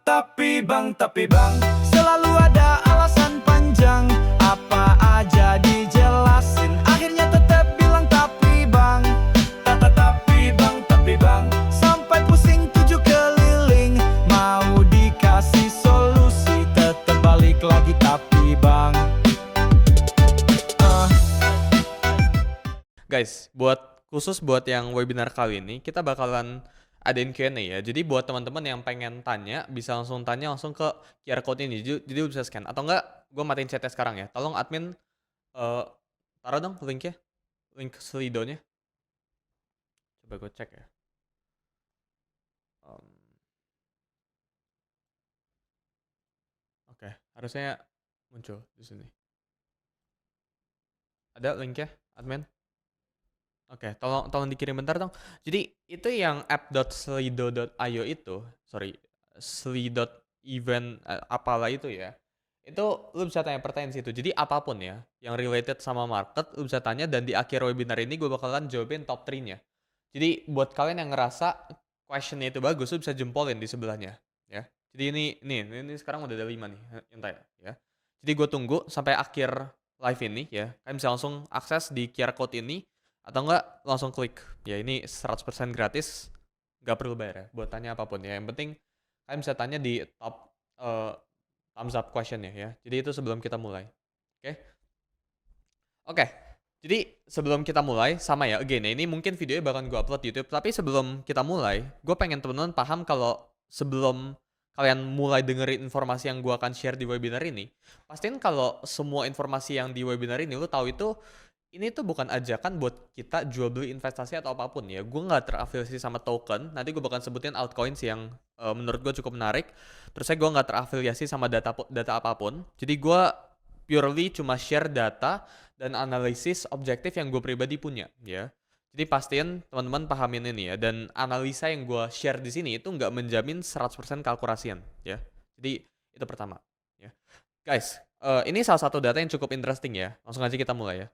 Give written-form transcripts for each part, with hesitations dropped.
Tapi bang, selalu ada alasan panjang. Apa aja dijelasin, akhirnya tetap bilang tapi bang. Tapi bang, sampai pusing 7 keliling. Mau dikasih solusi, tetap balik lagi tapi bang. Guys, khusus buat yang webinar kali ini, kita bakalan adain Q&A ya. Jadi buat teman-teman yang pengen tanya, bisa langsung tanya langsung ke QR code ini. Jadi lu bisa scan. Atau enggak, gue matiin chatnya sekarang ya. Tolong admin taruh dong linknya, link Slido-nya. Coba gue cek ya. Oke, harusnya muncul di sini. Ada linknya, admin? Oke, tolong dikirim bentar dong. Jadi itu yang app.slido.io itu, sli.event apalah itu ya. Itu lu bisa tanya pertanyaan situ. Jadi apapun ya yang related sama market lu bisa tanya, dan di akhir webinar ini gue bakalan jawabin top 3-nya. Jadi buat kalian yang ngerasa questionnya itu bagus, lu bisa jempolin di sebelahnya ya. Jadi ini sekarang udah ada 5 nih yang tanya ya. Jadi gue tunggu sampai akhir live ini ya. Kalian bisa langsung akses di QR code ini, atau enggak langsung klik. Ya ini 100% gratis, nggak perlu bayar ya buat tanya apapun ya. Yang penting kalian bisa tanya di top thumbs up questionnya ya. Jadi itu sebelum kita mulai. Oke. Jadi sebelum kita mulai, sama ya, again ya, ini mungkin videonya bakalan gue upload di YouTube, tapi sebelum kita mulai, gue pengen temen-temen paham kalau sebelum kalian mulai dengerin informasi yang gue akan share di webinar ini, pastiin kalau semua informasi yang di webinar ini lu tahu itu, ini tuh bukan ajakan buat kita jual beli investasi atau apapun ya. Gue nggak terafiliasi sama token. Nanti gue bakal sebutin altcoins yang menurut gue cukup menarik. Terus gue nggak terafiliasi sama data apapun. Jadi gue purely cuma share data dan analisis objektif yang gue pribadi punya ya. Jadi pastiin teman-teman pahamin ini ya. Dan analisa yang gue share di sini itu nggak menjamin 100% kalkulasian ya. Jadi itu pertama ya. Guys, ini salah satu data yang cukup interesting ya. Langsung aja kita mulai ya.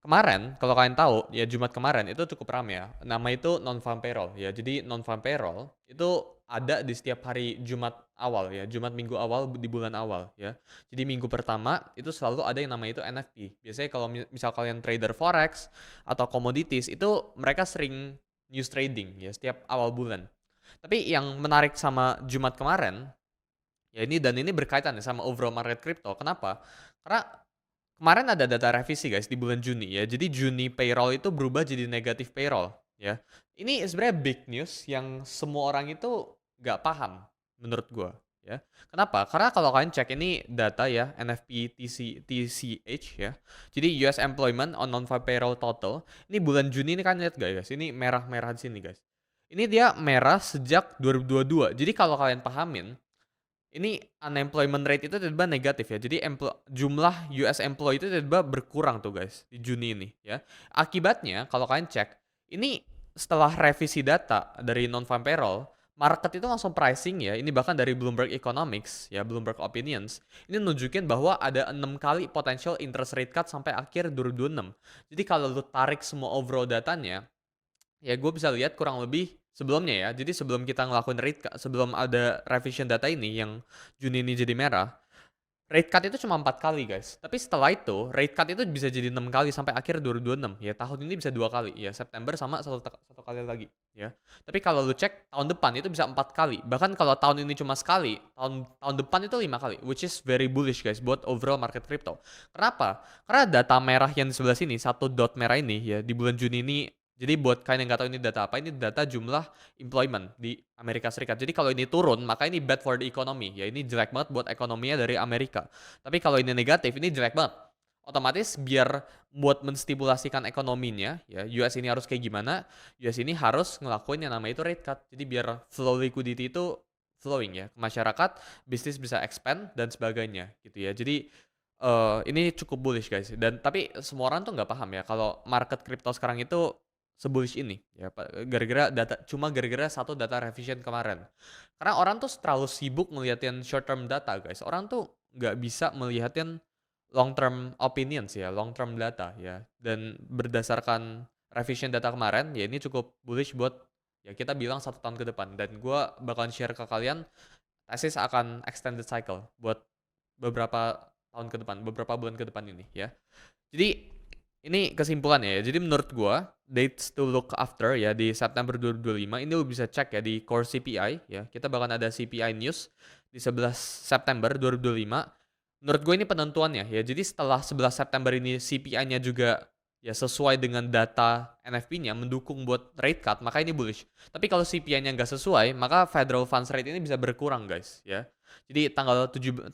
Kemarin, kalau kalian tahu, ya Jumat kemarin itu cukup ramai ya. Nama itu non-farm payroll ya. Jadi non-farm payroll itu ada di setiap hari Jumat awal ya. Jumat minggu awal di bulan awal ya. Jadi minggu pertama itu selalu ada yang namanya itu NFP. Biasanya kalau misal kalian trader forex atau commodities itu mereka sering news trading ya setiap awal bulan. Tapi yang menarik sama Jumat kemarin, ya ini berkaitan ya sama overall market crypto. Kenapa? Karena kemarin ada data revisi guys di bulan Juni ya. Jadi Juni payroll itu berubah jadi negatif payroll ya. Ini sebenarnya big news yang semua orang itu nggak paham menurut gue ya. Kenapa? Karena kalau kalian cek ini data ya NFP TCH ya. Jadi US employment on non-farm payroll total. Ini bulan Juni ini kan lihat guys. Ini merah-merah di sini guys. Ini dia merah sejak 2022. Jadi kalau kalian pahamin, ini unemployment rate itu tiba-tiba negatif ya. Jadi jumlah US employee itu tiba-tiba berkurang tuh guys di Juni ini ya. Akibatnya kalau kalian cek, ini setelah revisi data dari non-farm payroll, market itu langsung pricing ya. Ini bahkan dari Bloomberg Economics ya, Bloomberg Opinions. Ini nunjukin bahwa ada 6 kali potential interest rate cut sampai akhir 2026. Jadi kalau lu tarik semua overall datanya, ya gue bisa lihat kurang lebih sebelumnya ya. Jadi sebelum kita ngelakuin rate cut, sebelum ada revision data ini yang Juni ini jadi merah, rate cut itu cuma 4 kali guys. Tapi setelah itu rate cut itu bisa jadi 6 kali sampai akhir 2026 ya. Tahun ini bisa 2 kali ya, September sama satu kali lagi ya. Tapi kalau lu cek tahun depan itu bisa 4 kali. Bahkan kalau tahun ini cuma sekali, tahun depan itu 5 kali, which is very bullish guys buat overall market crypto. Kenapa? Karena data merah yang di sebelah sini, satu dot merah ini ya di bulan Juni ini. Jadi buat kalian yang nggak tahu ini data apa, ini data jumlah employment di Amerika Serikat. Jadi kalau ini turun, maka ini bad for the economy. Ya ini jelek banget buat ekonominya dari Amerika. Tapi kalau ini negatif, ini jelek banget. Otomatis biar buat menstimulasikan ekonominya, ya US ini harus kayak gimana, US ini harus ngelakuin yang namanya itu rate cut. Jadi biar flow liquidity itu flowing ya ke masyarakat, bisnis bisa expand dan sebagainya gitu ya. Jadi ini cukup bullish guys. Dan tapi semua orang tuh nggak paham ya kalau market crypto sekarang itu sebullish ini ya, gara-gara satu data revision kemarin. Karena orang tuh terlalu sibuk ngeliatin short term data guys. Orang tuh nggak bisa melihatin long term opinions ya, long term data ya. Dan berdasarkan revision data kemarin ya, ini cukup bullish buat Ya kita bilang 1 tahun ke depan. Dan gue bakalan share ke kalian tesis akan extended cycle buat beberapa tahun ke depan, beberapa bulan ke depan ini ya. Jadi ini kesimpulannya ya. Jadi menurut gua dates to look after ya di September 2025 ini lu bisa cek ya di core CPI ya. Kita bakal ada CPI news di 11 September 2025. Menurut gue ini penentuannya ya. Jadi setelah 11 September ini CPI-nya juga ya sesuai dengan data NFP-nya mendukung buat rate cut, maka ini bullish. Tapi kalau CPI-nya nggak sesuai, maka Federal Funds Rate ini bisa berkurang guys ya. Jadi tanggal 11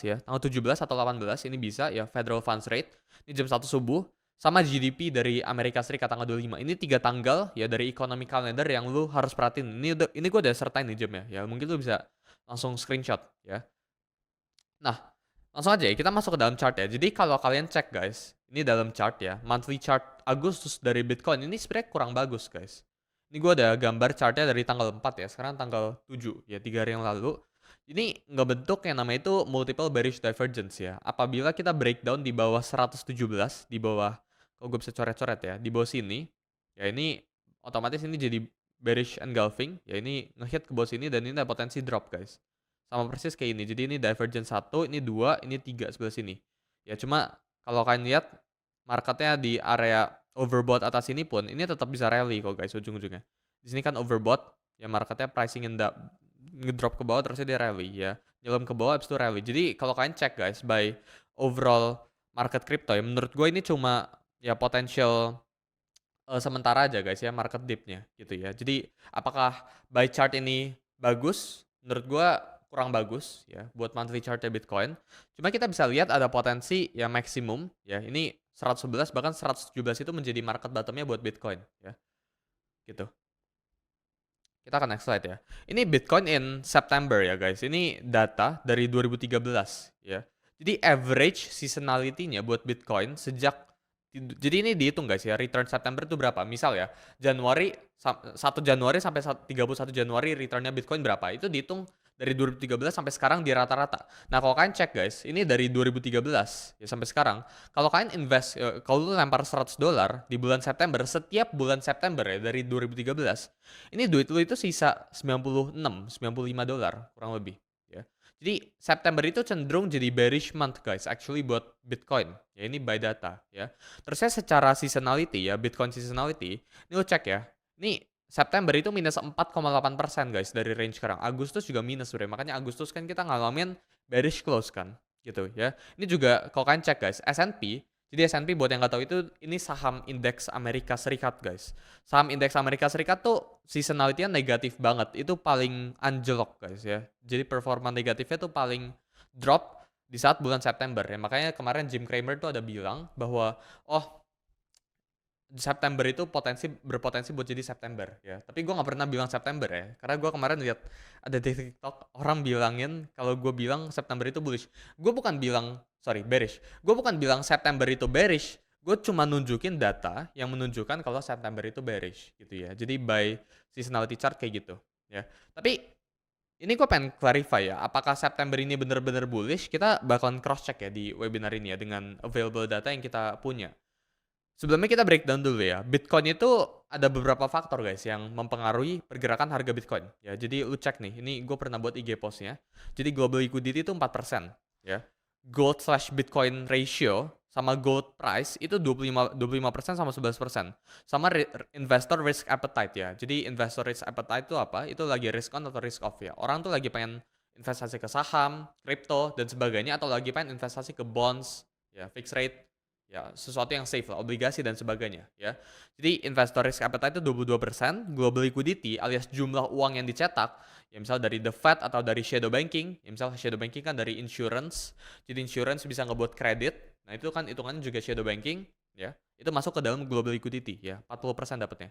ya, tanggal 17 atau 18 ini bisa ya Federal Funds Rate. Ini jam 1 subuh sama GDP dari Amerika Serikat tanggal 25. Ini 3 tanggal ya dari economic calendar yang lu harus perhatiin. Ini gue udah sertain nih jamnya ya. Mungkin lu bisa langsung screenshot ya. Nah, langsung aja ya kita masuk ke dalam chart ya. Jadi kalau kalian cek guys, ini dalam chart ya, monthly chart Agustus dari Bitcoin ini sebenarnya kurang bagus guys. Ini gue ada gambar chartnya dari tanggal 4 ya, sekarang tanggal 7 ya, 3 hari yang lalu. Ini nggak bentuk yang namanya itu multiple bearish divergence ya. Apabila kita breakdown di bawah 117, di bawah, kalau gue bisa coret-coret ya, di bawah sini, ya ini otomatis ini jadi bearish engulfing, ya ini ngehit ke bawah sini dan ini ada potensi drop guys. Sama persis kayak ini, jadi ini divergence 1, ini 2, ini 3 sebelah sini. Ya cuma kalau kalian lihat marketnya di area overbought atas ini pun, ini tetap bisa rally kok guys ujung-ujungnya. Di sini kan overbought, ya marketnya pricing ngedrop ke bawah terusnya dia rally ya. Nyelam ke bawah habis itu rally. Jadi kalau kalian cek guys by overall market crypto ya menurut gue ini cuma ya potential sementara aja guys ya market dipnya gitu ya. Jadi apakah by chart ini bagus? Menurut gue kurang bagus ya buat monthly chartnya Bitcoin. Cuma kita bisa lihat ada potensi ya maksimum ya. Ini 111 bahkan 117 itu menjadi market bottomnya buat Bitcoin ya. Gitu. Kita akan next slide ya. Ini Bitcoin in September ya guys. Ini data dari 2013 ya. Jadi average seasonality-nya buat Bitcoin jadi ini dihitung guys ya, return September itu berapa? Misal ya, 1 Januari sampai 31 Januari returnnya Bitcoin berapa? Itu dihitung dari 2013 sampai sekarang di rata-rata. Nah kalau kalian cek guys, ini dari 2013 ya sampai sekarang. Kalau kalian invest, kalau lu lempar $100 di bulan September, setiap bulan September ya dari 2013, ini duit lu itu sisa $96, $95 kurang lebih. Ya. Jadi September itu cenderung jadi bearish month guys, actually buat Bitcoin. Ya ini by data ya. Terusnya secara seasonality ya, Bitcoin seasonality, ini lo cek ya. Ini September itu minus 4,8% guys dari range sekarang. Agustus juga minus sebenarnya. Makanya Agustus kan kita ngalamin bearish close kan, gitu ya. Ini juga kalau kalian cek guys, S&P. Jadi S&P buat yang nggak tahu itu ini saham indeks Amerika Serikat guys. Saham indeks Amerika Serikat tuh seasonality-nya negatif banget. Itu paling anjlok guys ya. Jadi performa negatifnya tuh paling drop di saat bulan September ya. Makanya kemarin Jim Cramer tuh ada bilang bahwa September itu berpotensi buat jadi September ya. Tapi gue nggak pernah bilang September ya. Karena gue kemarin lihat ada di TikTok orang bilangin kalau gue bilang September itu bullish. Gue bukan bilang bearish. Gue bukan bilang September itu bearish. Gue cuma nunjukin data yang menunjukkan kalau September itu bearish gitu ya. Jadi by seasonality chart kayak gitu ya. Tapi ini gue pengen clarify ya, apakah September ini bener-bener bullish? Kita bakalan cross check ya di webinar ini ya dengan available data yang kita punya. Sebelumnya kita breakdown dulu ya. Bitcoin itu ada beberapa faktor guys yang mempengaruhi pergerakan harga Bitcoin. Ya, jadi lu cek nih, ini gue pernah buat IG postnya. Jadi global liquidity itu 4%. Ya. Gold/Bitcoin ratio sama gold price itu 25% sama 11%. Sama investor risk appetite ya. Jadi investor risk appetite itu apa? Itu lagi risk on atau risk off ya. Orang tuh lagi pengen investasi ke saham, kripto, dan sebagainya. Atau lagi pengen investasi ke bonds, ya fixed rate, ya sesuatu yang safe lah, obligasi dan sebagainya ya. Jadi investor risk appetite itu 22%, global liquidity alias jumlah uang yang dicetak, ya misal dari the Fed atau dari shadow banking, ya misal shadow banking kan dari insurance, jadi insurance bisa ngebuat kredit, nah itu kan hitungannya juga shadow banking ya, itu masuk ke dalam global liquidity ya, 40% dapatnya.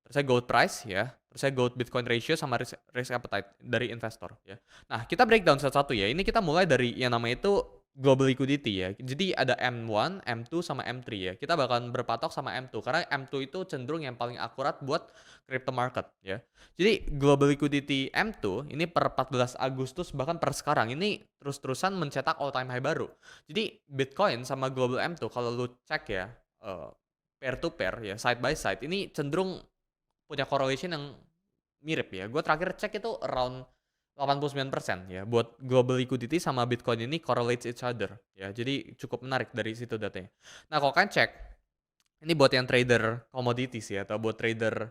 Terusnya gold price ya, terusnya gold Bitcoin ratio sama risk appetite dari investor ya. Nah kita breakdown satu-satu ya, ini kita mulai dari yang namanya itu global liquidity ya. Jadi ada M1, M2 sama M3 ya. Kita bakalan berpatok sama M2 karena M2 itu cenderung yang paling akurat buat crypto market ya. Jadi global liquidity M2 ini per 14 Agustus bahkan per sekarang ini terus-terusan mencetak all time high baru. Jadi Bitcoin sama global M2 kalau lu cek ya peer to peer ya, side by side ini cenderung punya correlation yang mirip ya. Gue terakhir cek itu around 89% ya. Buat global liquidity sama Bitcoin ini correlates each other ya. Jadi cukup menarik dari situ datanya. Nah, kalau kalian cek, ini buat yang trader commodities ya, atau buat trader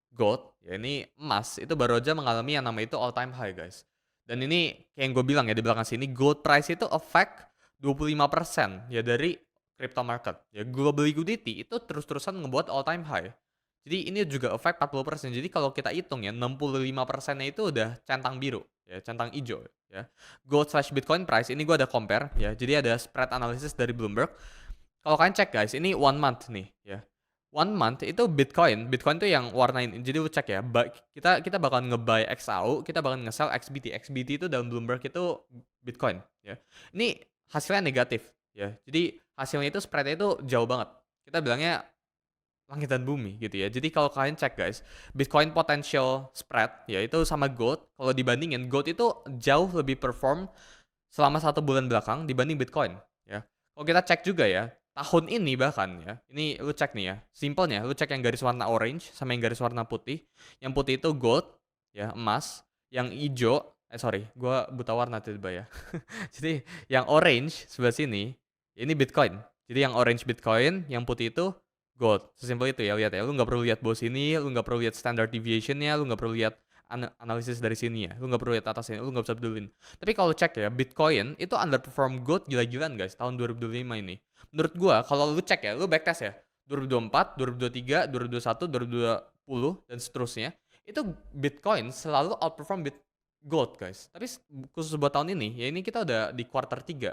gold, ya ini emas, itu baru aja mengalami yang namanya itu all time high guys. Dan ini kayak yang gue bilang ya di belakang sini, gold price itu affect 25% ya dari crypto market. Ya global liquidity itu terus-terusan ngebuat all time high. Jadi ini juga affect 40%. Jadi kalau kita hitung ya 65%-nya itu udah centang biru, ya centang hijau ya. Gold slash Bitcoin price ini gue ada compare ya. Jadi ada spread analysis dari Bloomberg. Kalau kalian cek guys, ini 1 month nih ya. 1 month itu Bitcoin tuh yang warna ini. Jadi lu cek ya, kita bakal nge-buy XAU, kita bakal nge-sell XBT. XBT itu dalam Bloomberg itu Bitcoin ya. Ini hasilnya negatif ya. Jadi hasilnya itu spreadnya itu jauh banget. Kita bilangnya langit dan bumi gitu ya. Jadi kalau kalian cek guys, Bitcoin potential spread ya itu sama gold. Kalau dibandingin, gold itu jauh lebih perform selama 1 bulan belakang dibanding Bitcoin ya. Kalau kita cek juga ya, tahun ini bahkan ya, ini lu cek nih ya, simpelnya lu cek yang garis warna orange sama yang garis warna putih. Yang putih itu gold ya, emas. Yang hijau, gua buta warna tiba ya. Jadi yang orange sebelah sini, ini Bitcoin. Jadi yang orange Bitcoin, yang putih itu gold. Sesimpel itu ya, lihat ya. Lu nggak perlu lihat bawah sini, lu nggak perlu lihat standard deviation-nya, lu nggak perlu lihat analisis dari sini ya. Lu nggak perlu lihat atasnya, lu nggak bisa pedulin. Tapi kalau cek ya, Bitcoin itu underperform gold gila-gilaan guys tahun 2025 ini. Menurut gua kalau lu cek ya, lu backtest ya. 2024, 2023, 2021, 2020 dan seterusnya, itu Bitcoin selalu outperform gold guys. Tapi khusus buat tahun ini, ya ini kita udah di quarter 3.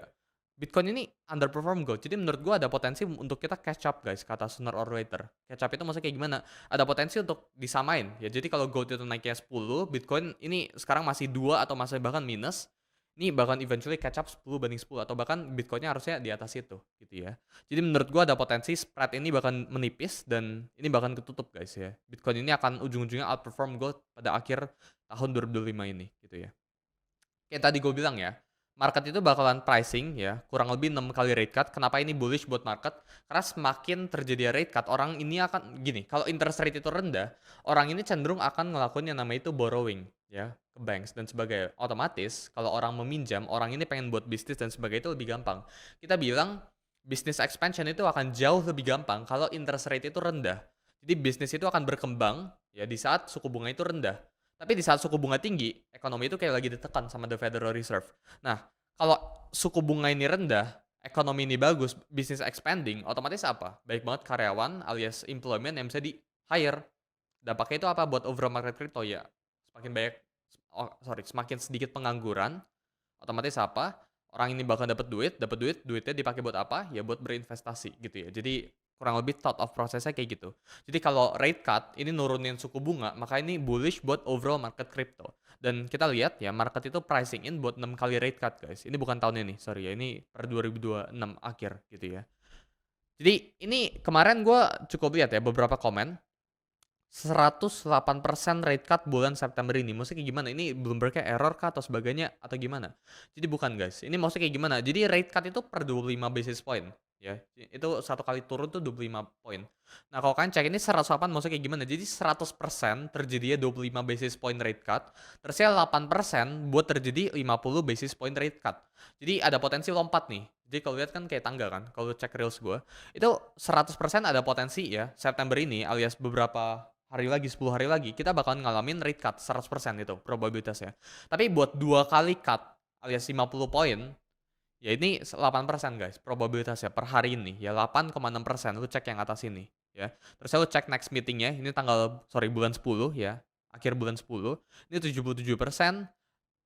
Bitcoin ini underperform gold. Jadi menurut gua ada potensi untuk kita catch up guys, kata sooner or later. Catch up itu maksudnya kayak gimana? Ada potensi untuk disamain. Ya jadi kalau gold itu naiknya 10, Bitcoin ini sekarang masih 2 atau masih bahkan minus. Ini bahkan eventually catch up 10 banding 10 atau bahkan Bitcoinnya harusnya di atas itu gitu ya. Jadi menurut gua ada potensi spread ini bahkan menipis dan ini bahkan ketutup guys ya. Bitcoin ini akan ujung-ujungnya outperform gold pada akhir tahun 2025 ini gitu ya. Kayak tadi gue bilang ya, market itu bakalan pricing ya, kurang lebih 6 kali rate cut. Kenapa ini bullish buat market? Karena semakin terjadi rate cut, orang ini akan gini, kalau interest rate itu rendah, orang ini cenderung akan ngelakuin yang namanya itu borrowing ya, ke banks dan sebagainya. Otomatis kalau orang meminjam, orang ini pengen buat bisnis dan sebagainya itu lebih gampang. Kita bilang bisnis expansion itu akan jauh lebih gampang kalau interest rate itu rendah. Jadi bisnis itu akan berkembang ya di saat suku bunga itu rendah. Tapi di saat suku bunga tinggi, ekonomi itu kayak lagi ditekan sama the Federal Reserve. Nah, kalau suku bunga ini rendah, ekonomi ini bagus, bisnis expanding, otomatis apa? Baik banget karyawan alias employment yang bisa di hire. Dampaknya itu apa buat overall market crypto ya? Semakin sedikit pengangguran, otomatis apa? Orang ini bakal dapat duit, duitnya dipakai buat apa? Ya buat berinvestasi gitu ya. Jadi kurang lebih thought of prosesnya kayak gitu. Jadi kalau rate cut ini nurunin suku bunga, maka ini bullish buat overall market crypto. Dan kita lihat ya, market itu pricing in buat 6 kali rate cut guys. Ini bukan tahun ini, sorry ya. Ini per 2026 akhir gitu ya. Jadi ini kemarin gue cukup lihat ya beberapa komen. 108% rate cut bulan September ini. Maksudnya kayak gimana? Ini Bloomberg-nya error kah atau sebagainya atau gimana? Jadi bukan guys. Ini maksudnya kayak gimana? Jadi rate cut itu per 25 basis point. Ya, itu satu kali turun tuh 25 poin. Nah, kalau kalian cek ini 108 maksudnya kayak gimana? Jadi 100% terjadinya 25 basis point rate cut, terusnya 8% buat terjadi 50 basis point rate cut. Jadi ada potensi lompat nih. Jadi kalau lihat kan kayak tangga kan, kalau cek reels gue, itu 100% ada potensi ya, September ini alias beberapa hari lagi, 10 hari lagi, kita bakalan ngalamin rate cut 100% itu probabilitasnya. Tapi buat 2 kali cut alias 50 poin, ya ini 8% guys, probabilitasnya per hari ini ya 8,6%. Lu cek yang atas ini ya. Terus lu cek next meetingnya, ini bulan 10 ya, akhir bulan 10, ini 77%,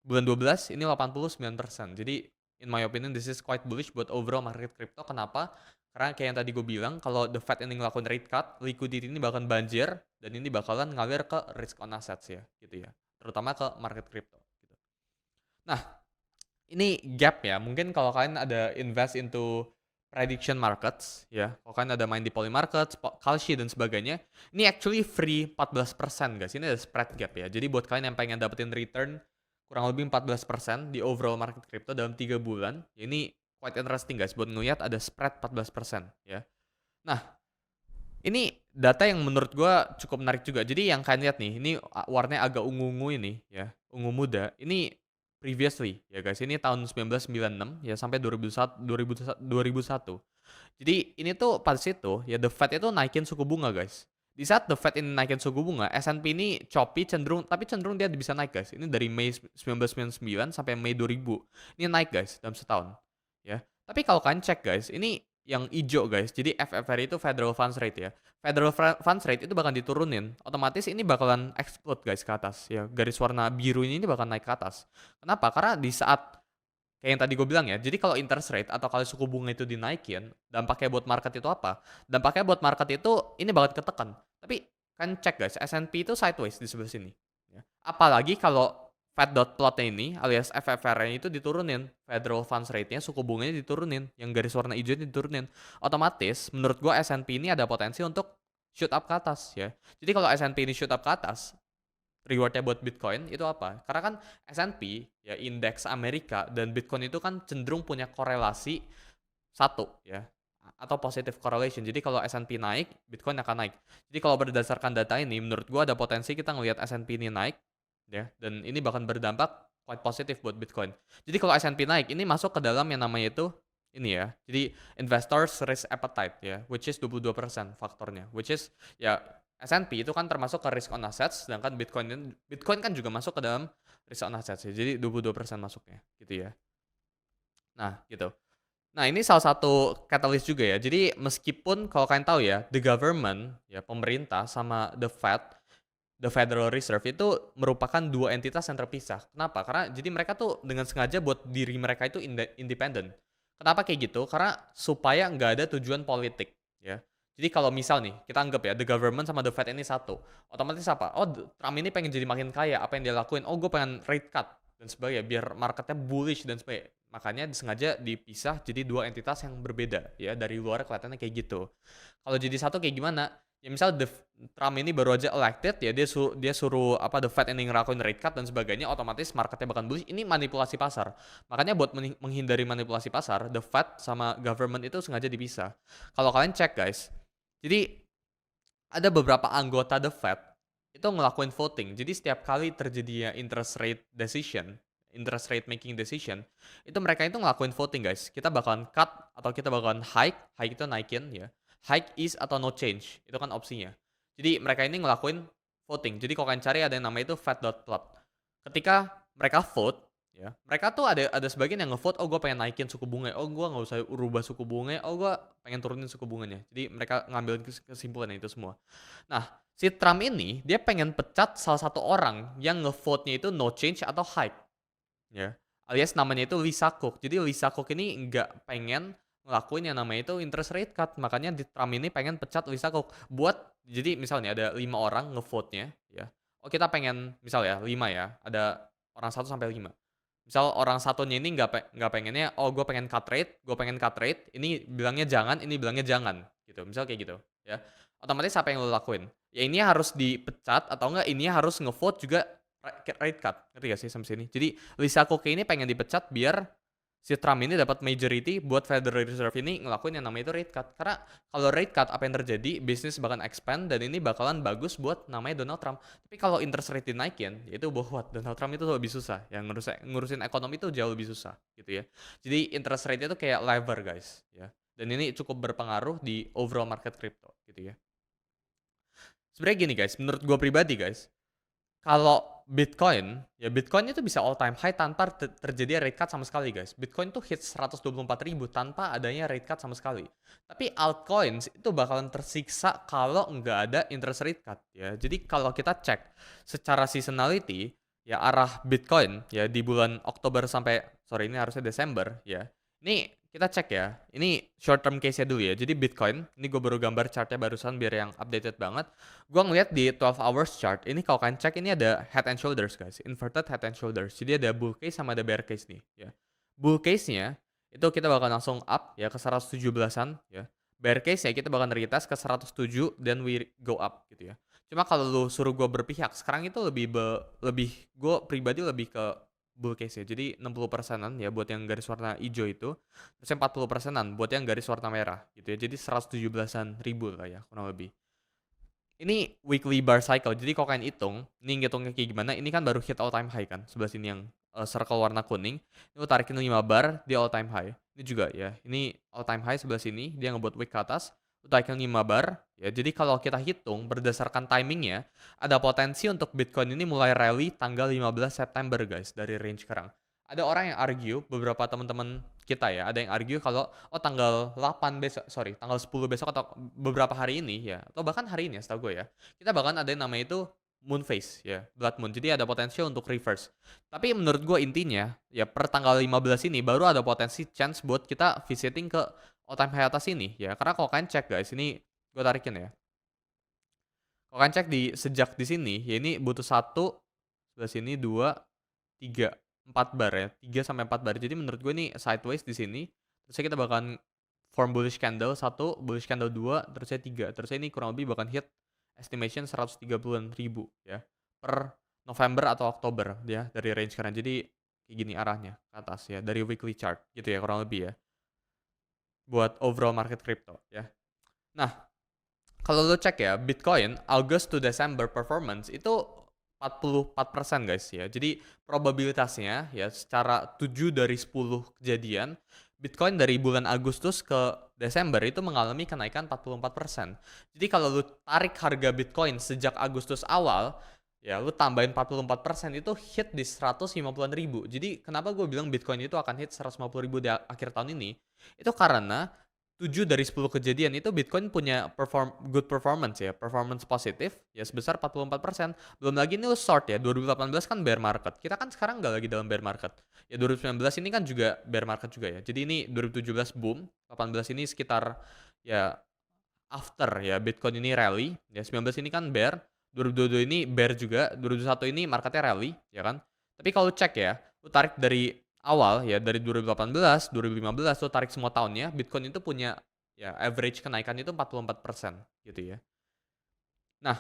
bulan 12 ini 89%. Jadi in my opinion this is quite bullish buat overall market crypto. Kenapa? Karena kayak yang tadi gue bilang, kalau the Fed ini ngelakuin rate cut, liquidity ini bakalan banjir dan ini bakalan ngalir ke risk on assets ya gitu ya, terutama ke market crypto gitu. Nah, ini gap ya, mungkin kalau kalian ada invest into prediction markets ya, kalau kalian ada main di poly markets, Kalshi dan sebagainya, ini actually free 14% guys. Ini ada spread gap ya. Jadi buat kalian yang pengen dapetin return kurang lebih 14% di overall market crypto dalam 3 bulan, ya ini quite interesting guys buat ngeliat ada spread 14% ya. Nah, ini data yang menurut gua cukup menarik juga. Jadi yang kalian lihat nih, ini warnanya agak ungu-ungu ini ya, ungu muda. Ini previously ya guys, ini tahun 1996 ya sampai 2001. Jadi ini tuh pada situ ya The Fed itu naikin suku bunga guys. Di saat The Fed ini naikin suku bunga, S&P ini choppy cenderung dia bisa naik guys. Ini dari Mei 1999 sampai Mei 2000. Ini naik guys dalam setahun. Ya. Tapi kalau kalian cek guys, ini yang hijau guys. Jadi FFR itu Federal Funds Rate ya. Federal Funds Rate itu bakal diturunin. Otomatis ini bakalan explode guys ke atas ya. Garis warna biru ini bakal naik ke atas. Kenapa? Karena di saat kayak yang tadi gue bilang ya, jadi kalau interest rate atau kalau suku bunga itu dinaikin, dampaknya buat market itu apa? Dampaknya buat market itu ini banget ketekan. Tapi kan cek guys, S&P itu sideways di sebelah sini. Ya. Apalagi kalau Fed dot plotnya ini alias FFR-nya itu diturunin, Federal Funds Rate-nya suku bunganya diturunin, yang garis warna hijau itu diturunin. Otomatis menurut gue S&P ini ada potensi untuk shoot up ke atas ya. Jadi kalau S&P ini shoot up ke atas, rewardnya buat Bitcoin itu apa? Karena kan S&P ya indeks Amerika dan Bitcoin itu kan cenderung punya korelasi satu ya atau positive correlation. Jadi kalau S&P naik, Bitcoin akan naik. Jadi kalau berdasarkan data ini, menurut gua ada potensi kita ngelihat S&P ini naik ya dan ini bahkan berdampak quite positif buat Bitcoin. Jadi kalau S&P naik, ini masuk ke dalam yang namanya itu ini ya. Jadi investors risk appetite ya, which is 22% faktornya, which is ya S&P itu kan termasuk ke risk on assets, sedangkan Bitcoin kan juga masuk ke dalam risk on assets ya. Jadi 22% masuknya gitu ya. Nah, gitu. Nah, ini salah satu catalyst juga ya. Jadi meskipun kalau kalian tahu ya, the government ya pemerintah sama the Federal Reserve itu merupakan dua entitas yang terpisah. Kenapa? Karena jadi mereka tuh dengan sengaja buat diri mereka itu independen. Kenapa kayak gitu? Karena supaya nggak ada tujuan politik ya. Jadi kalau misal nih, kita anggap ya, the government sama the Fed ini satu. Otomatis apa? Oh, Trump ini pengen jadi makin kaya. Apa yang dia lakuin? Oh, gue pengen rate cut dan sebagainya. Biar marketnya bullish dan sebagainya. Makanya sengaja dipisah jadi dua entitas yang berbeda. Ya, dari luar kelihatannya kayak gitu. Kalau jadi satu kayak gimana? Ya misal Trump ini baru aja elected ya, dia suruh apa the Fed ini ngelakuin rate cut dan sebagainya, otomatis marketnya bakal bullish. Ini manipulasi pasar. Makanya buat menghindari manipulasi pasar, the Fed sama government itu sengaja dipisah. Kalau kalian cek guys, jadi ada beberapa anggota the Fed itu ngelakuin voting. Jadi setiap kali terjadinya interest rate making decision, itu mereka itu ngelakuin voting guys. Kita bakalan cut atau kita bakalan hike itu naikin ya. Hike is atau no change, itu kan opsinya. Jadi mereka ini ngelakuin voting. Jadi kalau kalian cari ada yang namanya itu Fed.plot. Ketika mereka vote, ya, mereka tuh ada sebagian yang ngevote, oh gue pengen naikin suku bunga, oh gue nggak usah rubah suku bunga, oh gue pengen turunin suku bunganya. Jadi mereka ngambil kesimpulan itu semua. Nah, si Trump ini dia pengen pecat salah satu orang yang ngevote-nya itu no change atau hike, ya. Alias namanya itu Lisa Cook. Jadi Lisa Cook ini nggak pengen ngelakuin yang namanya itu interest rate cut. Makanya di Trump ini pengen pecat Lisa Cook. Jadi misalnya ada 5 orang ngevote-nya ya. Oh kita pengen misal ya 5 ya. Ada orang 1 sampai 5. Misal orang satunya ini nggak pengennya, oh gue pengen cut rate, ini bilangnya jangan, ini bilangnya jangan gitu. Misal kayak gitu ya. Otomatis apa yang lo lakuin? Ya ini harus dipecat atau enggak ini harus ngevote juga rate cut. Ngerti gak sih sampai sini? Jadi Lisa Cook ini pengen dipecat biar si Trump ini dapat majority buat Federal Reserve ini ngelakuin yang namanya itu rate cut. Karena kalau rate cut apa yang terjadi, bisnis bakal expand dan ini bakalan bagus buat namanya Donald Trump. Tapi kalau interest rate dinaikin, itu buat Donald Trump itu lebih susah. Yang ngurusin ekonomi itu jauh lebih susah gitu ya. Jadi interest rate itu kayak lever guys ya. Dan ini cukup berpengaruh di overall market crypto gitu ya. Sebenarnya gini guys, menurut gue pribadi guys, kalau Bitcoin itu bisa all time high tanpa terjadi rate cut sama sekali guys. Bitcoin tuh hit 124.000 tanpa adanya rate cut sama sekali. Tapi altcoins itu bakalan tersiksa kalau nggak ada interest rate cut ya. Jadi kalau kita cek secara seasonality ya arah Bitcoin ya di bulan Oktober sampai ini harusnya Desember ya. Ini kita cek ya, ini short term case-nya dulu ya. Jadi Bitcoin, ini gue baru gambar chartnya barusan biar yang updated banget. Gue ngeliat di 12 hours chart, ini kalau kalian cek ini ada head and shoulders guys, inverted head and shoulders. Jadi ada bull case sama ada bear case nih ya. Bull case-nya itu kita bakal langsung up ya ke 117-an ya. Bear case-nya kita bakal retest ke 107 dan we go up gitu ya. Cuma kalau lu suruh gue berpihak, sekarang itu gue pribadi lebih ke bull case ya. Jadi 60%-an ya buat yang garis warna hijau itu. Terus 40%-an buat yang garis warna merah gitu ya. Jadi 117-an ribu lah ya kurang lebih. Ini weekly bar cycle. Jadi kalau kalian hitung, ini ngitungnya kayak gimana, ini kan baru hit all time high kan, sebelah sini yang circle warna kuning. Ini lu tarikin 5 bar, dia all time high. Ini juga ya, ini all time high sebelah sini, dia ngebuat wick ke atas. Lu tarikin 5 bar, ya jadi kalau kita hitung berdasarkan timingnya, ada potensi untuk Bitcoin ini mulai rally tanggal 15 September guys, dari range sekarang. Ada orang yang argue, beberapa teman-teman kita ya, ada yang argue kalau tanggal 8 besok, sorry, tanggal 10 besok atau beberapa hari ini ya, atau bahkan hari ini ya setahu gue ya, kita bahkan ada yang namanya itu moon phase ya, blood moon. Jadi ada potensi untuk reverse. Tapi menurut gue intinya ya per tanggal 15 ini baru ada potensi chance buat kita visiting ke all time high atas ini ya. Karena kalau kalian cek guys, ini gue tarikin ya. Kalau kalian cek di sejak di sini ya, ini butuh 1 sebelah sini, 2 3 4 bar ya, 3 sampai 4 bar. Jadi menurut gue ini sideways di sini. Terusnya kita bakalan form bullish candle 1, bullish candle 2, terusnya 3. Terusnya ini kurang lebih bahkan hit estimation 130-an ribu ya per November atau Oktober ya dari range sekarang. Jadi kayak gini arahnya ke atas ya dari weekly chart gitu ya kurang lebih ya. Buat overall market crypto ya. Nah, kalau lo cek ya, Bitcoin August to December performance itu 44% guys ya. Jadi probabilitasnya ya secara 7 dari 10 kejadian, Bitcoin dari bulan Agustus ke Desember itu mengalami kenaikan 44%. Jadi kalau lu tarik harga Bitcoin sejak Agustus awal, ya lu tambahin 44% itu hit di 150-an ribu. Jadi kenapa gue bilang Bitcoin itu akan hit 150 ribu di akhir tahun ini? Itu karena 7 dari 10 kejadian itu Bitcoin punya good performance ya, performance positif ya sebesar 44%. Belum lagi ini short ya, 2018 kan bear market. Kita kan sekarang nggak lagi dalam bear market. Ya 2019 ini kan juga bear market juga ya. Jadi ini 2017 boom, 18 ini sekitar ya after ya Bitcoin ini rally, ya 19 ini kan bear, 2022 ini bear juga, 2021 ini marketnya rally, ya kan. Tapi kalau cek ya, lu tarik dari awal ya dari 2018, 2015 tuh tarik semua tahunnya, Bitcoin itu punya ya average kenaikan itu 44% gitu ya. Nah,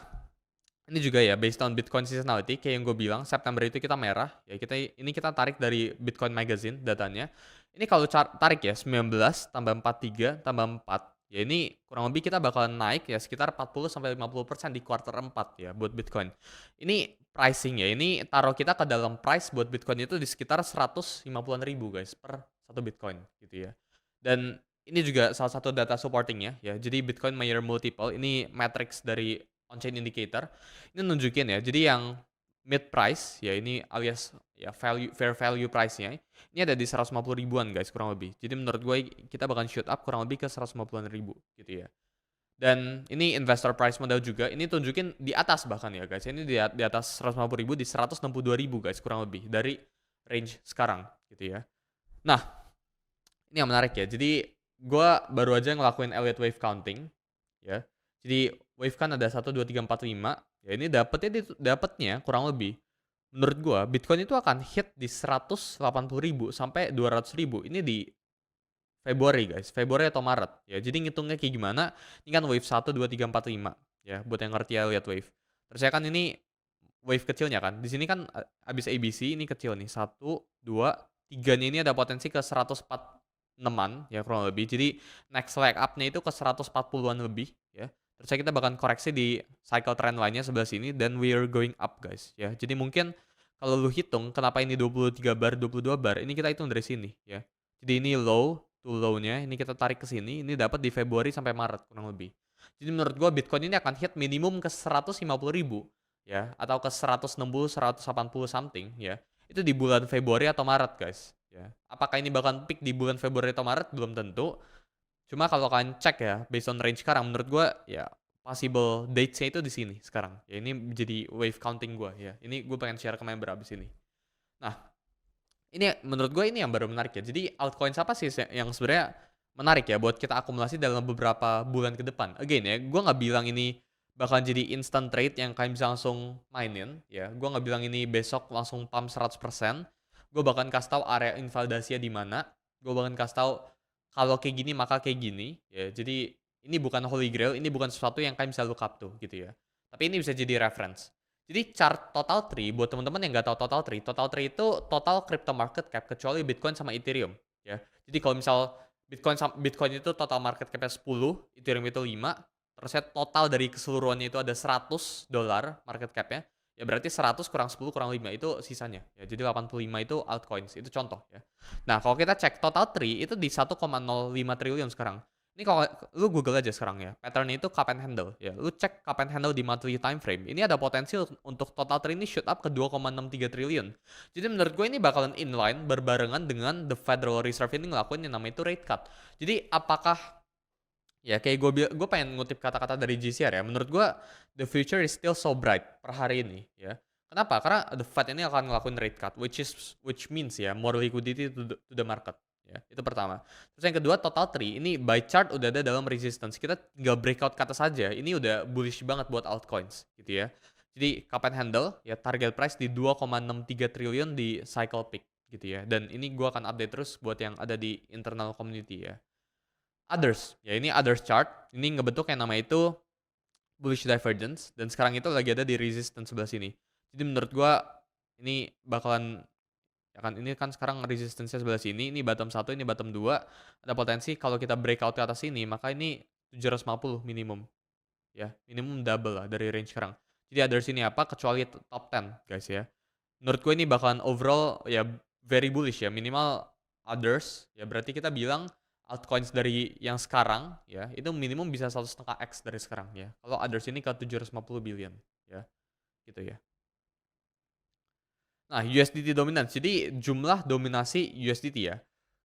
ini juga ya based on Bitcoin seasonality kayak yang gue bilang September itu kita merah ya kita tarik dari Bitcoin Magazine datanya. Ini kalau tarik ya 19 tambah 43 tambah 4 ya ini kurang lebih kita bakalan naik ya sekitar 40 sampai 50% di kuartal 4 ya buat Bitcoin. Ini pricing ya, ini taruh kita ke dalam price buat Bitcoin itu di sekitar 150-an ribu guys per satu Bitcoin gitu ya. Dan ini juga salah satu data supportingnya ya. Jadi Bitcoin Mayer Multiple ini matrix dari on-chain indicator. Ini nunjukin ya. Jadi yang mid price ya ini alias ya fair value price-nya ini ada di 150 ribuan guys kurang lebih. Jadi menurut gue kita bakal shoot up kurang lebih ke 150-an ribu gitu ya. Dan ini investor price model juga, ini tunjukin di atas bahkan ya guys. Ini di atas 150 ribu, di 162 ribu guys kurang lebih dari range sekarang gitu ya. Nah, ini yang menarik ya. Jadi gue baru aja ngelakuin Elliott Wave Counting ya. Jadi wave kan ada 1 2 3 4 5. Ya ini dapatnya kurang lebih menurut gue Bitcoin itu akan hit di 180 ribu sampai 200 ribu. Ini di Februari guys, Februari atau Maret ya. Jadi ngitungnya kayak gimana? Ini kan wave 1 2 3 4 5 ya buat yang ngerti ya lihat wave. Terus ya kan ini wave kecilnya kan. Di sini kan abis ABC ini kecil nih. 1 2 3-nya ini ada potensi ke 146-an ya kurang lebih. Jadi next leg up-nya itu ke 140-an lebih ya. Terus kita bakal koreksi di cycle trend lainnya sebelah sini dan we are going up guys ya. Jadi mungkin kalau lu hitung kenapa ini 23 bar, 22 bar, ini kita hitung dari sini ya. Jadi ini low to low-nya, ini kita tarik ke sini, ini dapat di Februari sampai Maret kurang lebih. Jadi menurut gua Bitcoin ini akan hit minimum ke 150 ribu ya atau ke 160 180 something ya. Itu di bulan Februari atau Maret guys ya. Apakah ini bakal peak di bulan Februari atau Maret belum tentu. Cuma kalau kalian cek ya based on range sekarang menurut gua ya possible dates-nya itu di sini sekarang. Ya ini menjadi wave counting gua ya. Ini gue pengen share ke member abis ini. Nah, ini menurut gue ini yang baru menarik ya. Jadi altcoin apa sih yang sebenarnya menarik ya buat kita akumulasi dalam beberapa bulan ke depan. Again ya, gue nggak bilang ini bakal jadi instant trade yang kalian bisa langsung mainin ya. Gue nggak bilang ini besok langsung pump 100%. Gue bahkan kasih tahu area invalidasinya di mana. Gue bahkan kasih tahu kalau kayak gini maka kayak gini ya. Jadi ini bukan holy grail, ini bukan sesuatu yang kalian bisa look up tuh gitu ya. Tapi ini bisa jadi reference. Jadi chart total tree buat teman-teman yang nggak tahu total tree itu total crypto market cap kecuali Bitcoin sama Ethereum ya. Jadi kalau misal Bitcoin itu total market cap-nya 10, Ethereum itu 5, terusnya total dari keseluruhannya itu ada $100 market cap-nya, ya berarti 100 kurang 10 kurang 5 itu sisanya. Ya, jadi 85 itu altcoins, itu contoh ya. Nah, kalau kita cek total tree itu di 1,05 triliun sekarang. Ini kalau lu Google aja sekarang ya, pattern itu cup and handle ya. Lu cek cup and handle di monthly time frame. Ini ada potensi untuk total tree ini shoot up ke 2,63 triliun. Jadi menurut gue ini bakalan inline berbarengan dengan the Federal Reserve ini ngelakuin yang namanya itu rate cut. Jadi apakah ya kayak gue pengen ngutip kata-kata dari GCR ya. Menurut gue the future is still so bright per hari ini ya. Kenapa? Karena the Fed ini akan ngelakuin rate cut, which means ya more liquidity to the market. Ya, itu pertama. Terus yang kedua total tree ini by chart udah ada dalam resistance. Kita tinggal breakout ke atas saja. Ini udah bullish banget buat altcoins gitu ya. Jadi cup and handle ya target price di 2,63 triliun di cycle peak gitu ya. Dan ini gue akan update terus buat yang ada di internal community ya. Others, ya ini others chart, ini ngebentuk yang nama itu bullish divergence, dan sekarang itu lagi ada di resistance sebelah sini. Jadi menurut gua ini bakalan, ya kan ini kan sekarang resistance-nya sebelah sini, ini bottom 1, ini bottom 2, ada potensi kalau kita breakout ke atas ini, maka ini 750 minimum. Ya, minimum double lah dari range sekarang. Jadi others ini apa? Kecuali top 10 guys ya. Menurut gue ini bakalan overall ya very bullish ya, minimal others, ya berarti kita bilang altcoins dari yang sekarang ya itu minimum bisa 1,5x dari sekarang ya. Kalau others ini ke 750 billion ya. Gitu ya. Nah, USDT dominance. Jadi jumlah dominasi USDT ya.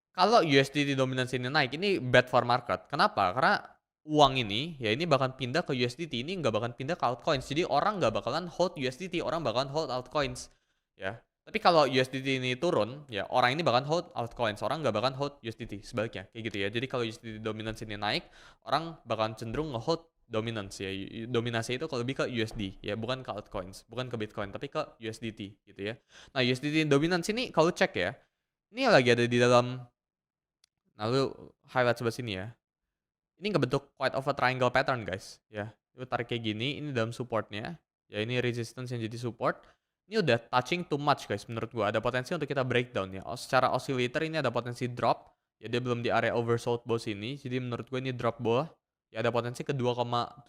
Kalau USDT dominance ini naik, ini bad for market. Kenapa? Karena uang ini ya ini bakal pindah ke USDT, ini nggak bakal pindah ke altcoins. Jadi orang nggak bakalan hold USDT, orang bakalan hold altcoins ya. Tapi kalau USDT ini turun, ya orang ini bakal hold altcoins, orang nggak bakal hold USDT, sebaliknya kayak gitu ya. Jadi kalau USDT dominance ini naik, orang bakal cenderung nge-hold dominance ya. Dominasi itu kalau lebih ke USD ya, bukan ke altcoins, bukan ke Bitcoin, tapi ke USDT gitu ya. Nah, USDT dominance ini kalau cek ya, ini lagi ada di dalam, nah lu highlight sebelah sini ya. Ini ngebentuk quite of a triangle pattern guys ya. Lu tarik kayak gini, ini dalam supportnya, ya ini resistance yang jadi support. Ini udah touching too much guys menurut gua. Ada potensi untuk kita breakdown ya. Secara oscillator ini ada potensi drop. Ya dia belum di area oversold bawah sini. Jadi menurut gua ini drop bawah. Ya ada potensi ke 2,7%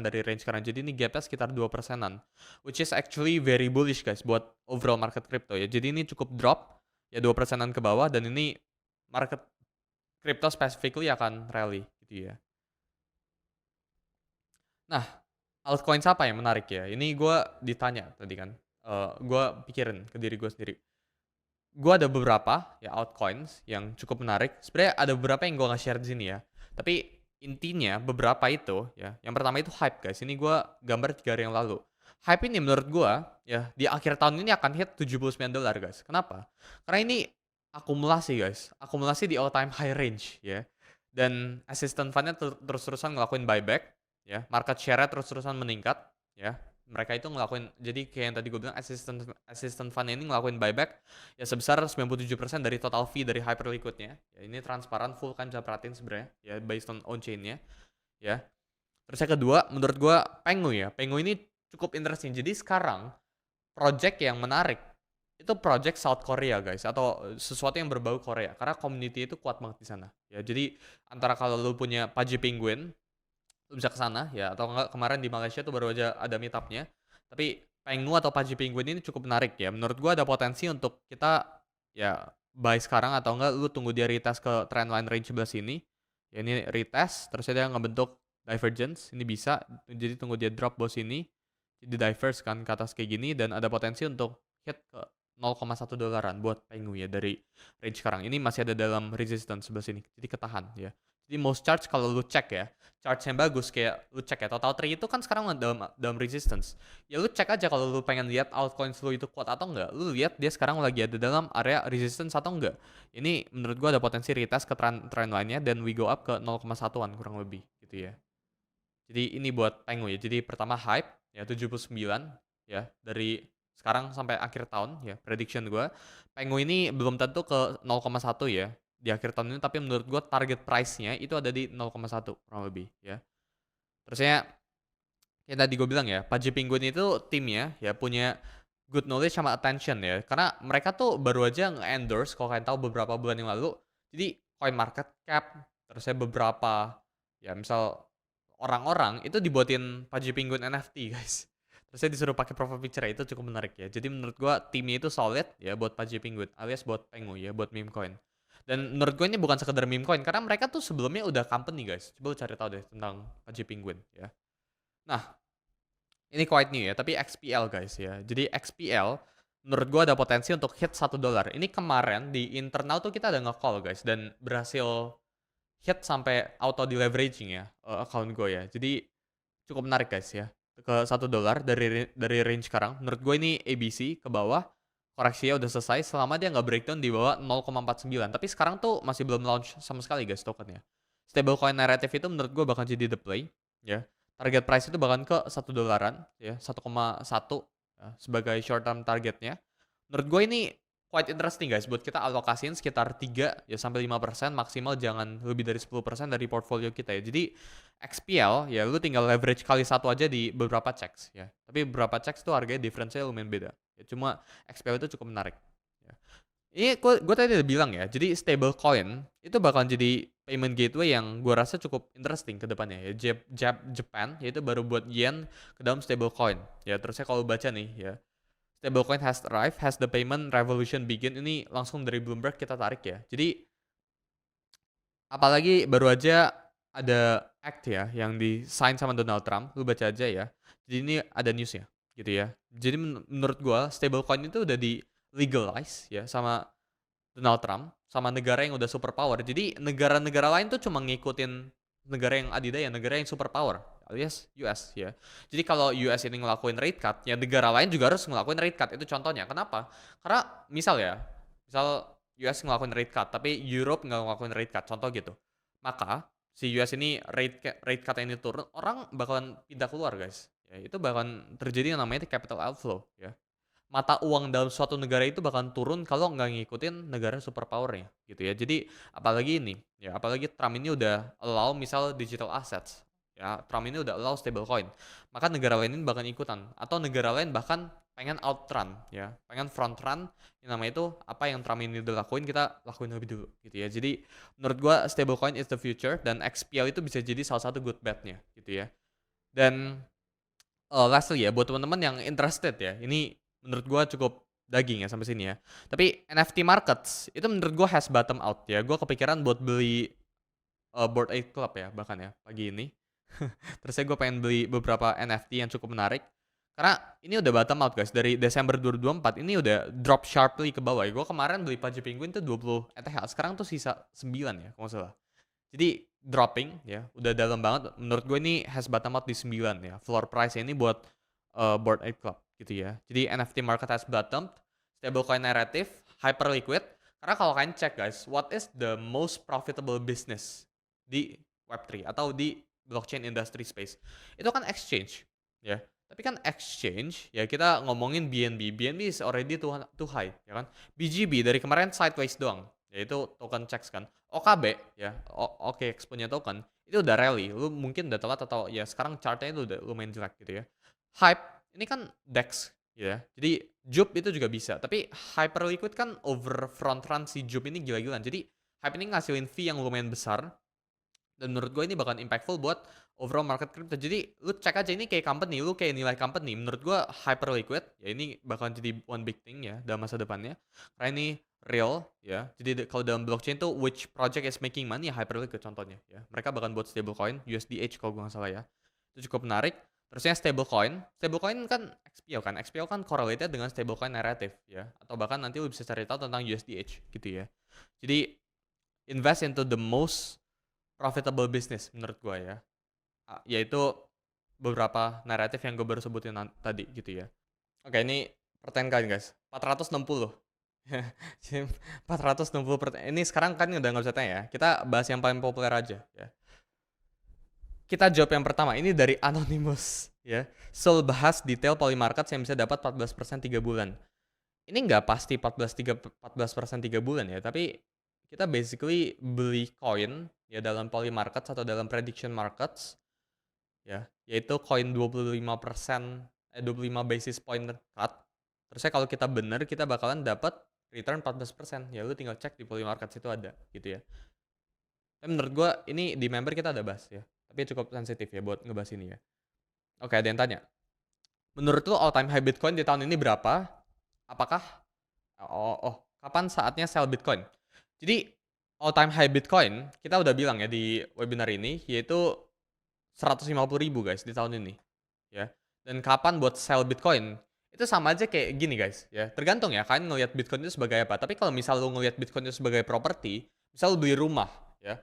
dari range sekarang. Jadi ini gapnya sekitar 2%-an. Which is actually very bullish guys buat overall market crypto ya. Jadi ini cukup drop. Ya 2%-an ke bawah. Dan ini market crypto specifically akan rally gitu ya. Nah, altcoins apa yang menarik ya? Ini gua ditanya tadi kan. Gue pikirin ke diri gue sendiri. Gue ada beberapa ya altcoins yang cukup menarik. Sebenarnya ada beberapa yang gue nggak share di sini ya. Tapi intinya beberapa itu ya. Yang pertama itu hype guys. Ini gue gambar 3 hari yang lalu. Hype ini menurut gue ya di akhir tahun ini akan hit $79 guys. Kenapa? Karena ini akumulasi guys. Akumulasi di all time high range ya. Dan assistant fund-nya terus-terusan ngelakuin buyback ya. Market share-nya terus-terusan meningkat ya. Mereka itu ngelakuin, jadi kayak yang tadi gue bilang assistant fund ini ngelakuin buyback ya sebesar 97% dari total fee dari hyperliquidnya ya. Ini transparan, full kan bisa perhatiin sebenarnya ya, based on chain-nya ya. Terus yang kedua menurut gue Pengu ya. Pengu ini cukup interesting. Jadi sekarang project yang menarik itu project South Korea guys, atau sesuatu yang berbau Korea, karena community itu kuat banget di sana ya. Jadi antara kalau lu punya Pudgy Penguin, lu bisa ke sana ya, atau enggak kemarin di Malaysia tuh baru aja ada meetupnya. Tapi Pengu atau Pudgy Penguin ini cukup menarik ya. Menurut gua ada potensi untuk kita ya buy sekarang, atau enggak lu tunggu dia retest ke trendline range sebelah sini. Ya ini retest, terus dia ngebentuk divergence, ini bisa. Jadi tunggu dia drop bawah sini, jadi diverse kan ke atas kayak gini, dan ada potensi untuk hit ke $0,1 buat Pengu ya dari range sekarang. Ini masih ada dalam resistance sebelah sini. Jadi ketahan ya. Jadi most charts kalau lu cek ya, charts yang bagus kayak lu cek ya, total tree itu kan sekarang dalam resistance. Ya lu cek aja kalau lu pengen lihat altcoins lu itu kuat atau enggak. Lu lihat dia sekarang lagi ada dalam area resistance atau enggak. Ini menurut gua ada potensi retest ke trend line-nya dan we go up ke 0,1-an kurang lebih gitu ya. Jadi ini buat Pengu ya. Jadi pertama hype ya 79 ya dari sekarang sampai akhir tahun ya, prediction gue. Pengu ini belum tentu ke 0,1 ya di akhir tahun ini, tapi menurut gue target price-nya itu ada di 0,1 kurang lebih ya. Terusnya kayak tadi gue bilang ya, Pudgy Penguin itu timnya ya punya good knowledge sama attention ya. Karena mereka tuh baru aja nge-endorse, kalau kalian tahu, beberapa bulan yang lalu. Jadi coin market cap, terusnya beberapa ya misal orang-orang itu dibuatin Pudgy Penguin NFT guys. Terusnya disuruh pakai profile picture itu cukup menarik ya. Jadi menurut gua timnya itu solid ya buat Pudgy Penguin alias buat Pengu ya, buat meme coin. Dan menurut gue ini bukan sekedar meme coin karena mereka tuh sebelumnya udah company guys. Coba lu cari tahu deh tentang Pudgy Penguin ya. Nah, ini quite new ya, tapi XPL guys ya. Jadi XPL menurut gua ada potensi untuk hit $1. Ini kemarin di internal tuh kita ada nge-call guys dan berhasil hit sampai auto deleveraging ya account gue ya. Jadi cukup menarik guys ya. Ke $1 dari range sekarang. Menurut gue ini ABC ke bawah. Koreksinya udah selesai selama dia nggak breakdown di bawah 0,49. Tapi sekarang tuh masih belum launch sama sekali guys tokennya. Stablecoin narrative itu menurut gue bakal jadi the play ya. Target price itu bahkan ke $1 ya, 1,1 ya, sebagai short term targetnya. Menurut gue ini quite interesting guys buat kita alokasiin sekitar 3 ya sampai 5%, maksimal jangan lebih dari 10% dari portfolio kita ya. Jadi XPL ya lu tinggal leverage kali satu aja di beberapa checks ya. Tapi beberapa checks tuh harganya difference-nya lumayan beda. Ya, cuma XPL itu cukup menarik. Ya. Ini gue tadi udah bilang ya, jadi stablecoin itu bakal jadi payment gateway yang gue rasa cukup interesting ke depannya ya. Japan yaitu baru buat yen ke dalam stablecoin. Ya terusnya kalau baca nih ya. Stablecoin has arrived, has the payment revolution begin. Ini langsung dari Bloomberg kita tarik ya. Jadi apalagi baru aja ada act ya yang di-sign sama Donald Trump. Lu baca aja ya. Jadi ini ada newsnya gitu ya. Jadi menurut gua stablecoin itu udah di legalize ya sama Donald Trump sama negara yang udah superpower. Jadi negara-negara lain tuh cuma ngikutin negara yang adidaya, negara yang superpower alias US ya. Jadi kalau US ini ngelakuin rate cut, ya negara lain juga harus ngelakuin rate cut. Itu contohnya. Kenapa? Karena misal US ngelakuin rate cut, tapi Europe nggak ngelakuin rate cut. Contoh gitu. Maka si US ini rate cut ini turun, orang bakalan pindah keluar guys. Ya, itu bakalan terjadi yang namanya capital outflow ya. Mata uang dalam suatu negara itu bakalan turun kalau nggak ngikutin negara superpowernya gitu ya. Jadi apalagi ini ya, apalagi Trump ini udah allow misal digital assets ya, Trump ini udah allow stablecoin, maka negara lain ini bakal ikutan atau negara lain bahkan pengen outrun ya, pengen front run yang namanya itu apa yang Trump ini udah lakuin kita lakuin lebih dulu gitu ya. Jadi menurut gua stablecoin is the future dan XPL itu bisa jadi salah satu good bet-nya gitu ya. Dan lastly ya buat teman-teman yang interested ya, ini menurut gua cukup daging ya sampai sini ya. Tapi NFT markets itu menurut gua has bottom out ya. Gua kepikiran buat beli Bored Ape Club ya bahkan ya pagi ini. Terus gue pengen beli beberapa NFT yang cukup menarik. Karena ini udah bottom out guys. Dari Desember 2024 ini udah drop sharply ke bawah ya. Gue kemarin beli Pudgy Penguin tuh 20 ETH. Sekarang tuh sisa 9 ya kalau nggak salah. Jadi dropping ya. Udah dalam banget. Menurut gue ini has bottom out di 9 ya. Floor price ini buat Bored Ape Club gitu ya. Jadi NFT market has bottomed. Stablecoin narrative. Hyper liquid. Karena kalau kalian cek guys. What is the most profitable business di Web3 atau di blockchain industry space? Itu kan exchange ya. Tapi kan exchange ya kita ngomongin BNB is already too high ya kan. BGB dari kemarin sideways doang, yaitu token checks kan. OKB ya, Expo-nya token itu udah rally. Lu mungkin udah telat atau ya sekarang chartnya itu udah lumayan jelek gitu ya. Hype ini kan DEX ya. Jadi Jup itu juga bisa. Tapi Hyperliquid kan over front run si Jup ini gila-gilaan. Jadi Hype ini ngasilin fee yang lumayan besar. Dan menurut gue ini bakal impactful buat overall market crypto. Jadi lu cek aja ini kayak company, lu kayak nilai company. Menurut gue Hyperliquid ya ini bakal jadi one big thing ya dalam masa depannya. Karena ini real ya. Jadi kalau dalam blockchain tuh which project is making money ya Hyperliquid contohnya ya. Mereka bakal buat stablecoin USDH kalau gue nggak salah ya. Itu cukup menarik. Terusnya stablecoin kan XPL kan correlated dengan stablecoin narrative ya. Atau bahkan nanti lu bisa cari tahu tentang USDH gitu ya. Jadi invest into the most profitable business menurut gue ya, yaitu beberapa naratif yang gue baru sebutin tadi gitu ya. Oke, ini pertanyaan kalian guys, 460 460 pertanyaan. Ini sekarang kan udah nggak bisa tanya ya, kita bahas yang paling populer aja ya. Kita jawab yang pertama, ini dari Anonymous ya. Sol bahas detail Polymarket yang bisa dapat 14% 3 bulan. Ini nggak pasti 14% 3 bulan ya, tapi kita basically beli koin ya dalam Polymarkets atau dalam prediction markets ya, yaitu koin 25 basis point cut. Terusnya kalau kita bener kita bakalan dapat return 14%. Ya lu tinggal cek di Polymarkets itu ada gitu ya. Tapi menurut gua ini di member kita ada bahas ya. tapi cukup sensitif ya buat ngebahas ini ya. Oke, ada yang tanya. Menurut lu all time high Bitcoin di tahun ini berapa? Apakah kapan saatnya sell Bitcoin? Jadi all time high Bitcoin kita udah bilang ya di webinar ini yaitu 150.000 guys di tahun ini ya. Dan kapan buat sell Bitcoin? Itu sama aja kayak gini guys ya. Tergantung ya kalian ngelihat Bitcoin itu sebagai apa. Tapi kalau misal lu ngelihat Bitcoin itu sebagai properti, misal lu beli rumah ya.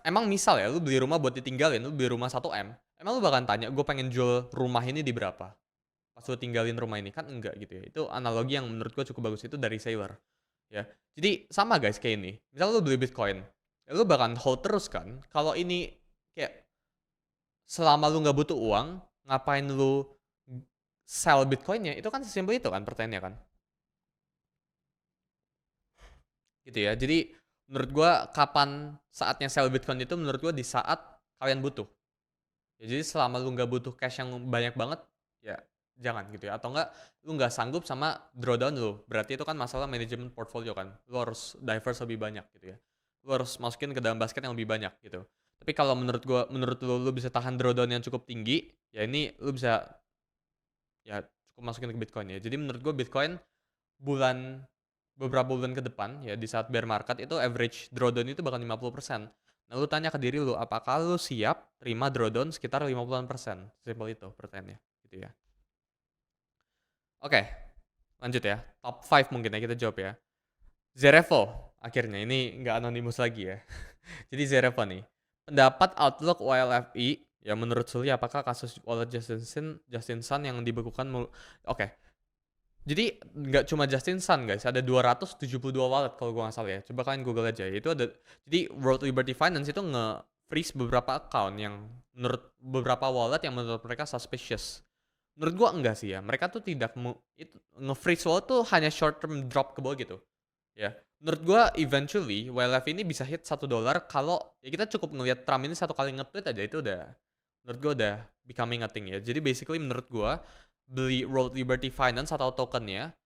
Emang misal ya lu beli rumah buat ditinggalin, lu beli rumah 1M. Emang lu bakal tanya, gue pengen jual rumah ini di berapa? Pas lu tinggalin rumah ini kan enggak gitu ya. Itu analogi yang menurut gue cukup bagus itu dari Sailor ya. Jadi sama guys kayak ini. Misal lu beli Bitcoin, ya lu bakal hold terus kan. Kalau ini kayak selama lu nggak butuh uang, ngapain lu sell Bitcoinnya? Itu kan sesimpel itu kan pertanyaannya kan. Gitu ya. Jadi menurut gua kapan saatnya sell Bitcoin itu menurut gua di saat kalian butuh. Ya, jadi selama lu nggak butuh cash yang banyak banget, ya jangan gitu ya. Atau enggak lu nggak sanggup sama drawdown lu. Berarti itu kan masalah manajemen portfolio kan. Lu harus diverse lebih banyak gitu ya. Lu harus masukin ke dalam basket yang lebih banyak gitu. Tapi kalau menurut gua, menurut lu bisa tahan drawdown yang cukup tinggi, ya ini lu bisa ya cukup masukin ke Bitcoin ya. Jadi menurut gua Bitcoin beberapa bulan ke depan ya di saat bear market itu average drawdown itu bakal 50%. Nah, lu tanya ke diri lu, apakah lu siap terima drawdown sekitar 50%? Simpel itu pertanyaannya, gitu ya. Oke, lanjut ya. Top 5 mungkin ya kita jawab ya. Zerevo, akhirnya ini nggak anonimus lagi ya. Jadi Zerevo nih, pendapat outlook YLFI, ya menurut Suli apakah kasus wallet Justin Sun yang dibekukan Oke, jadi nggak cuma Justin Sun guys, ada 272 wallet kalau gue nggak salah ya. Coba kalian Google aja. Itu ada. Jadi World Liberty Finance itu nge-freeze beberapa account yang menurut beberapa wallet yang menurut mereka suspicious. Menurut gua enggak sih ya. Mereka tuh tidak itu nge-freeze wallet tuh hanya short term drop ke bawah gitu. Ya. Menurut gua eventually WLF ini bisa hit $1 kalau ya kita cukup ngelihat Trump ini satu kali nge-tweet aja itu udah menurut gua udah becoming a thing ya. Jadi basically menurut gua beli World Liberty Finance atau tokennya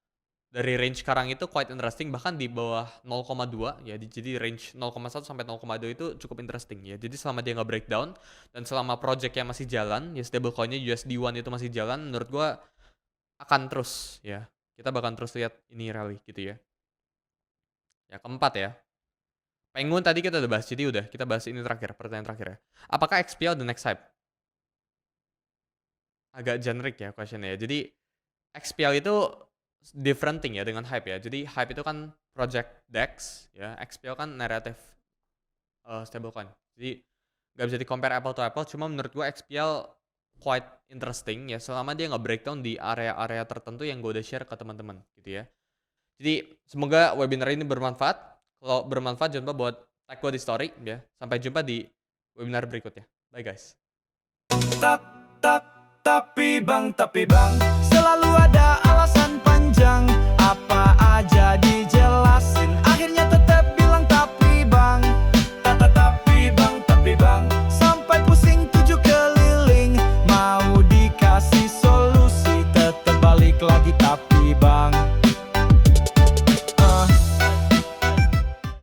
dari range sekarang itu quite interesting bahkan di bawah 0,2 ya jadi range 0,1 sampai 0,2 itu cukup interesting ya. Jadi selama dia nggak breakdown dan selama projectnya masih jalan ya stablecoinnya USD1 itu masih jalan menurut gua akan terus ya. Kita bakal terus lihat ini rally gitu ya. Ya keempat ya. Penguin tadi kita udah bahas jadi udah kita bahas ini terakhir pertanyaan terakhir ya. Apakah XPL the next hype? Agak generic ya questionnya ya. Jadi XPL itu different thing ya dengan hype ya. Jadi hype itu kan project DEX ya, XPL kan narrative stablecoin. Jadi nggak bisa di compare apple to apple. Cuma menurut gua XPL quite interesting ya selama dia nggak breakdown di area-area tertentu yang gue udah share ke teman-teman gitu ya. Jadi semoga webinar ini bermanfaat. Kalau bermanfaat jangan lupa buat tag gue di story ya. Sampai jumpa di webinar berikutnya. Bye guys. Tapi bang